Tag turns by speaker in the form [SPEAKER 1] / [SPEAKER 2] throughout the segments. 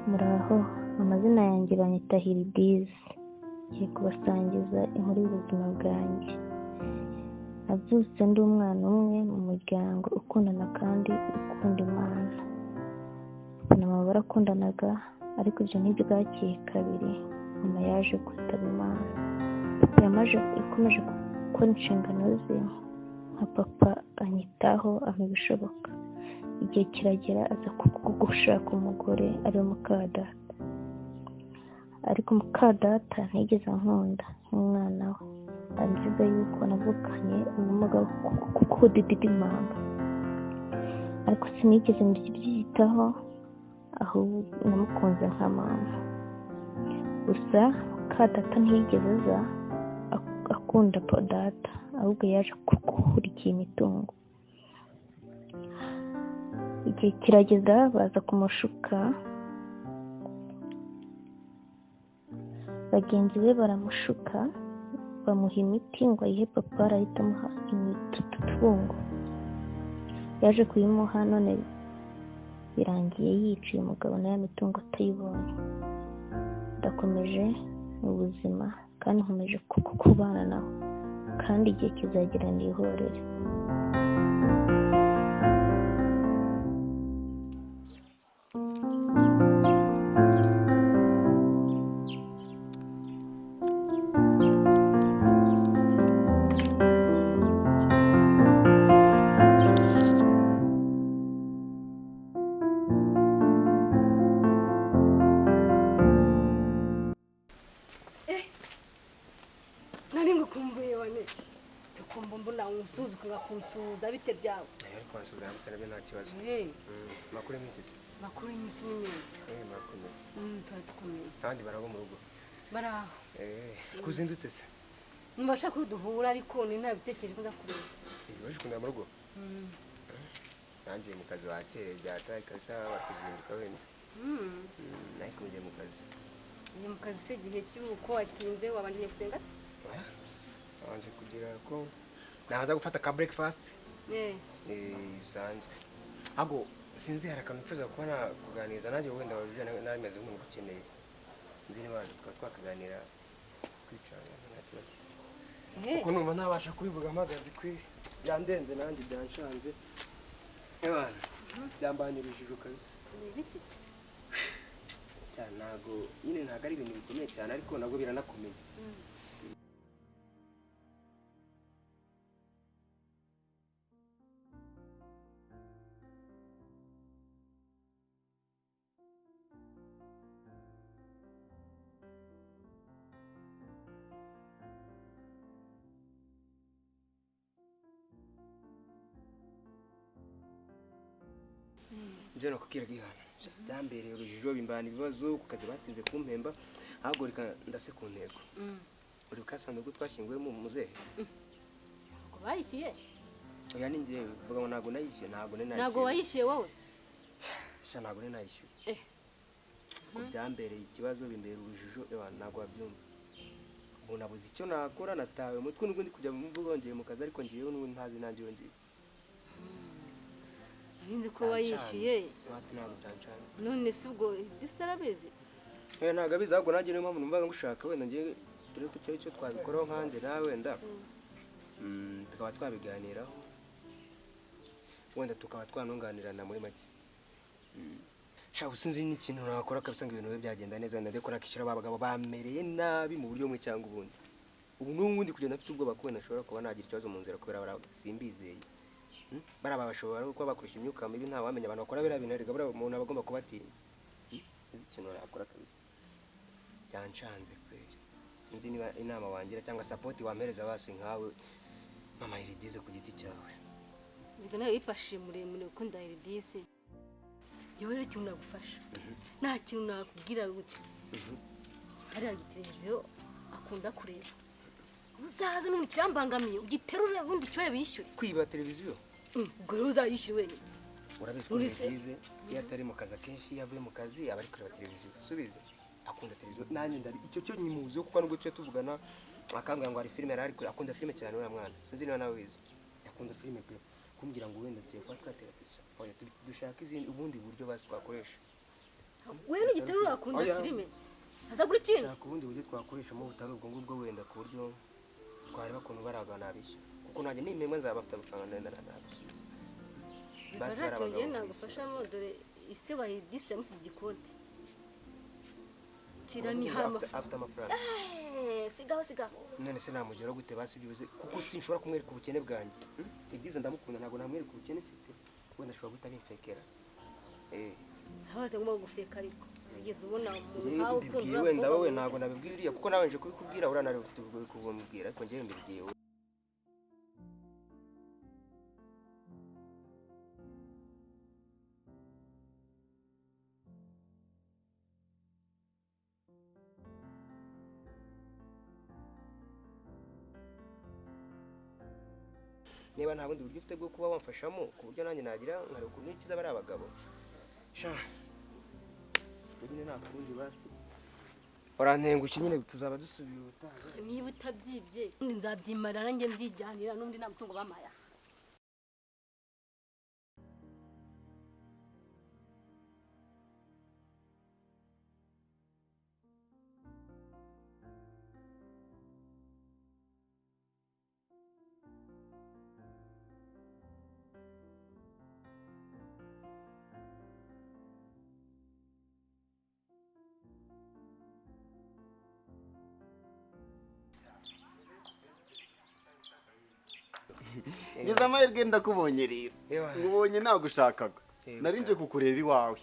[SPEAKER 1] Muraho, amazina yanjye banyita Hiridize. Ngiye kubasangiza inkuru y'ubuzima bwanjye. Nabyutse ndi umwana umwe mu muryango ukundana kandi ukunda Imana. Papa na mama barakundanaga, ariko ibyo ntibyakiye kabiri. Mama yaje kwitaba Imana. Papa yakomeje gukora inshingano ze nka papa, anyitaho ampa ibishoboka. Igihe kiragera aza gushaka umugore ari we mukadata, ariko mukadata ntiyigeze ankunda nk'umwana we. Anziza yuko navukanye ubumuga bwo kudidimanga, ariko sinigeze mbyitaho, ahubwo namukunze nka mama. Gusa mukadata ntiyigeze aza akunda data, ahubwo yaje gukurikiye imitungo. Igihe kirageza baza kumushuka, bagenzi be baramushuka, bamuha imiti ngo ayihe papa, arahita amuha imitungo. Yaje kuyimuha, none birangiye yiciye umugabo na ya mitungo atayibonye. Ndakomeje mu buzima kandi nkomeje kubana nawe, kandi igihe kizagera nihorere.
[SPEAKER 2] Umusuzi kunsuhuza bite byawe?
[SPEAKER 3] Ariko wasubiza nabyo nta kibazo. Makuru y'imisi se?
[SPEAKER 2] Makuru y'imisi ni meza.
[SPEAKER 3] Makuru.
[SPEAKER 2] Turakomeye.
[SPEAKER 3] Kandi barabo mu rugo.
[SPEAKER 2] Baraho.
[SPEAKER 3] Kuzindutse se?
[SPEAKER 2] Mbasha kuduhura ariko ni nta bitekerezo nza kureba.
[SPEAKER 3] Waje kunda mu rugo? Nanjye mu kazi wakere byataye kabisa bakuzinduka wenda. Ariko ngiye mu kazi.
[SPEAKER 2] Ni mu kazi se gihe cy'uko watinze wabanje gusenga se?
[SPEAKER 3] Wanje kugira ko naza gufata ka breakfast. Sanzwe. Ago sinzi harakantu mfuza kubona kuganiriza nanjye wenda wajuje nameze nk'umuntu ukeneye. Nzi ni baje twakaganira kwicara nta kibazo. Kuko numva ntabasha kubivuga amagazi kwi byandenze nanjye byanshanze. Ebana. Byambanyirije kabisa.
[SPEAKER 2] Ni biki se?
[SPEAKER 3] Cyane nago nyine ntago ari ibintu bikomeye cyane, ariko nago biranakomeye. Jeno kukira gihana byambereye urujijo, bimbana ibibazo ku kazi batinze kumpemba, ahubwo reka ndase ku ntego. Uri kasanduku twashyinguye mu muzehe
[SPEAKER 2] ko bayishiye?
[SPEAKER 3] Oya ni ngiye vuga ngo nago nayishiye.
[SPEAKER 2] Nago wayishiye wowe?
[SPEAKER 3] Sha nago nayishiye. Ko byambereye ikibazo, bimbera urujijo, nago wabyumva. Ubona buzi icyo nakora, natawe mutwe n'ubundi kujya mu mvugo ngiye mu kazi, ariko ngiyeho n'ubundi ntazi nanjye ngiye.
[SPEAKER 2] Nzi ko wayishyuye. None se ubwo disarabizi?
[SPEAKER 3] Ntago abizi, ahubwo nanjye niyo mpamvu numvaga ngushaka wenda ngiye turi kucyo icyo twabikoraho nkanjye nawe wenda. Tukaba twabiganiraho. Wenda tukaba twanunganirana muri make. Shaho sinzi n'ikintu nakora kabisa ngo ibintu byagenda neza, wenda ndekora kicira babagabo bamereye nabi mu buryo bumwe cyangwa ubundi. Ubu n'ubundi kugenda afite ubwoba ko wenda nshobora kuba nagira ikibazo mu nzira kubera simbizeye. Baraba bashobora kuba bakoresha imyuka mibi, nta wamenya abantu bakora bira bintu, rega umuntu abagomba kubatinya. Izi kintu nakora kabisa byanshanze kweli. Sinzi niba inama wangira cyangwa support wampereza basi nkawe mama Hiridize ku giti cyawe.
[SPEAKER 2] Rega nawe wifashe muremure uko nda Hiridize. Yewe rero kintu nagufasha. Nta kintu nakubwira gute. Hari televiziyo akunda kureba. Uzaza no mu kirambangamiye ugiterure ubundi cyo yabishyure.
[SPEAKER 3] Kwiba televiziyo?
[SPEAKER 2] Ubwo rero uzayishyure wenyine.
[SPEAKER 3] Urabizi ko Hiridize iyo atari mu kazi akenshi yavuye mu kazi aba ari kureba televiziyo. Subize akunda televiziyo, nanjye ndari icyo cyo nyimuzi kuko nubwo cyo tuvugana akambwira ngo ari filime, ari akunda filime cyane uriya mwana. Sinzi niba nawe wize. Akunda filime pe. kumbwira ngo wenda tugiye kuba twatera pizza oya dushaka izindi ubundi buryo basi twakoresha
[SPEAKER 2] wewe n'igitero urakunda filime aza kuri kindi
[SPEAKER 3] shaka ubundi buryo twakoreshamo butari ubwo ngubwo wenda ku buryo twareba ukuntu baragana abishya kuko nanjye nimemwe nzaba bafite amafaranga nenda nabishya
[SPEAKER 2] basi barabagabo nagufashamo dore ise bayidise musi gikote kirani hama
[SPEAKER 3] afite amafaranga
[SPEAKER 2] sigaho
[SPEAKER 3] none se namugera gute basi byuze kuko sinshobora kumwereka ubukene bwanjye ibyiza ndamukunda ntabwo namwereka ubukene mfite wenda ashobora guta bimfekera
[SPEAKER 2] habaze ngoma gufeka ariko ugeze ubona umuntu hawo
[SPEAKER 3] kumva wenda wowe ntabwo nabibwiriye kuko nabanje kubikubwira uranari ufite ubwo kubumubwira ariko ngiye mbibwiye niba nta bundi buryo ufite bwo kuba wamfashamo ku buryo nanjye nagira nkari ukuntu ikiza bari abagabo sha nyine nta kundi basi orantengushye nyine tuzaba dusubiye ubutaha
[SPEAKER 2] niba utabyibye ndi nzabyimara nanjye mbyijyanira n'undi nta mutungo bamaya
[SPEAKER 4] ngeze amahirwe ndakubonye rero ngubonye nagushakaga narinje kukureba iwawe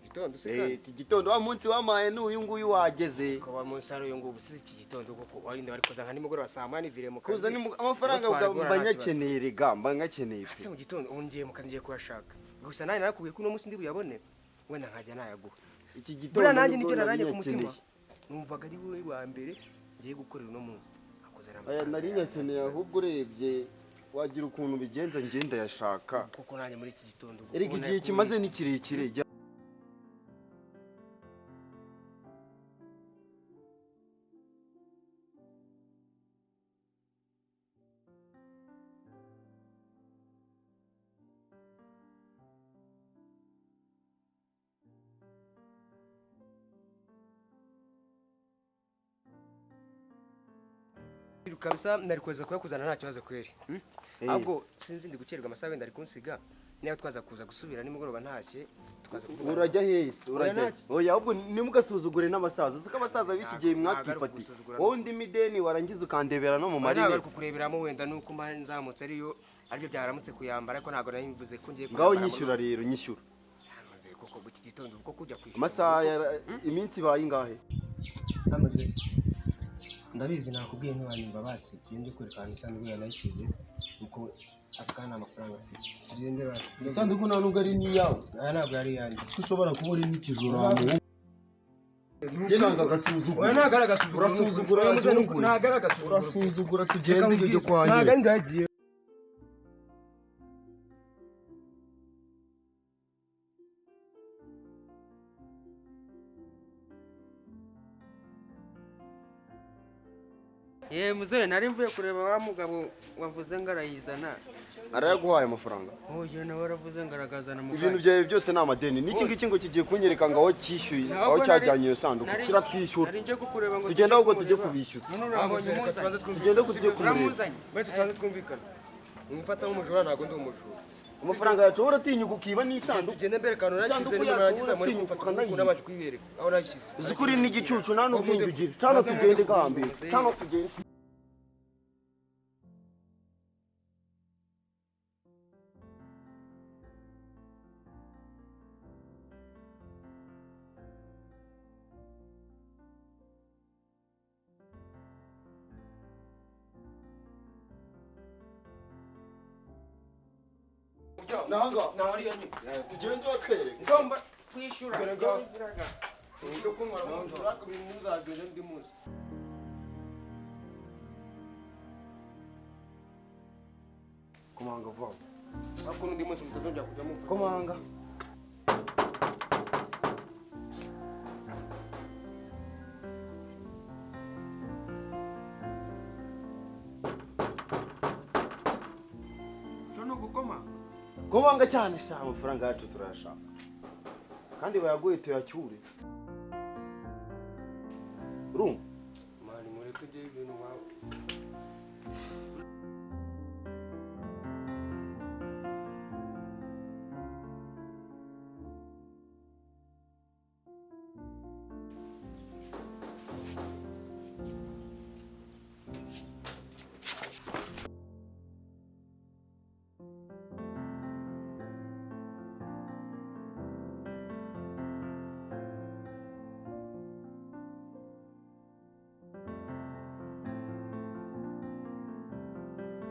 [SPEAKER 3] gitondo se kandi
[SPEAKER 4] iki gitondo wa munsi wamaye n'uyu nguyu wageze
[SPEAKER 3] ko wa munsi ari uyu nguyu usize iki gitondo kuko warinde bari koza nka nimugoroba saa moya nivire mu kazi
[SPEAKER 4] kuza ni amafaranga mba nyakeneye rega mba nyakeneye pe
[SPEAKER 3] ase mu gitondo ngiye mu kazi ngiye kuyashaka gusa nawe narakubwiye ko uno munsi ndi buyabone wenda nkajya nayaguha
[SPEAKER 4] iki gitondo
[SPEAKER 3] bura nanjye nibyo naranye ku mutima numvaga ari wowe wa mbere ngiye gukorera uno munsi akozera
[SPEAKER 4] aya nari nyakeneye ahubwo urebye wagira ukuntu bigenza ngenda yashaka
[SPEAKER 3] kuko nanjye muri iki gitondo
[SPEAKER 4] erega igihe kimaze ni kirekire
[SPEAKER 3] kabisa nari kuza kuyakuzana nta kibazo kweri ahubwo sinzi ndi gukererwa amasaha wenda ari kunsiga niba twaza kuza gusubira nimugoroba ntashye tukaza kuvuga
[SPEAKER 4] urajya hese urajya oya ahubwo nimugasuzugure n'abasaza uzi ko abasaza b'iki gihe mwakifati wowe undi mideni warangiza ukandebera no mu marine
[SPEAKER 3] ntabwo kukureberamo wenda nuko mba nzamutse ariyo aribyo byaramutse kuyambara ariko ntabwo nari mvuze ko ngiye
[SPEAKER 4] ngaho nyishyura rero nyishyura
[SPEAKER 3] kuko iki gitondo uko kujya kwishyura
[SPEAKER 4] amasaha iminsi ibaye ingahe
[SPEAKER 3] amaze ndabizi nakubwiye ntiwanyumva basi tugende kwerekana isanduku yanayishyize kuko akana amafaranga afite tugende basi
[SPEAKER 4] isanduku nta nubwo ari n'iyawe
[SPEAKER 3] aya ntabwo yari iyanjye
[SPEAKER 4] ko ushobora kuba uri n'ikijura ntabwo agasuzugura
[SPEAKER 3] ntabwo ari agasuzugura
[SPEAKER 4] urasuzugura
[SPEAKER 3] ntabwo ari agasuzugura
[SPEAKER 4] urasuzugura tugende ibyo kwa nyine
[SPEAKER 3] ntabwo ari nzagiye muzere nari mvuye kureba wa mugabo wavuze ngo arayizana
[SPEAKER 4] arayaguhaye amafaranga
[SPEAKER 3] oya nawe aravuze ngo aragazana mu
[SPEAKER 4] ibintu byawe byose ni amadeni n'iki ngiki ngo kigiye kunyereka ngo aho cyishyuye aho cyajyanye iyo sanduku kiratwishyura tugenda ahubwo tujye kubishyuza tugende ko tugiye kumureba
[SPEAKER 3] tubanze twumvikana mwifata nk'umujura ntabwo ndi umujura
[SPEAKER 4] amafaranga yacu wowe uratinyuka ukiba n'isanduku
[SPEAKER 3] tugende mberekana urashyize niba narangiza muri kumfata nk'uko nabaje kuyibereka aho nashyize
[SPEAKER 4] uzi ko uri n'igicucu nta n'ubwenge ugira cyangwa tugende gahambira cyangwa tugende nanga
[SPEAKER 3] nahariyo ni
[SPEAKER 4] tugende watwereka
[SPEAKER 3] ngomba kwishyura ndo kumara umujura kubintu muzagire ndi munsi
[SPEAKER 4] komanga vuba
[SPEAKER 3] hakuno ndi munsi mutazongera kujya mumva
[SPEAKER 4] komanga
[SPEAKER 3] Jono gukoma
[SPEAKER 4] ko banga cyane sha amafaranga yacu turashaka kandi bayaguye tuyacyure urumva
[SPEAKER 3] mani mureke ibintu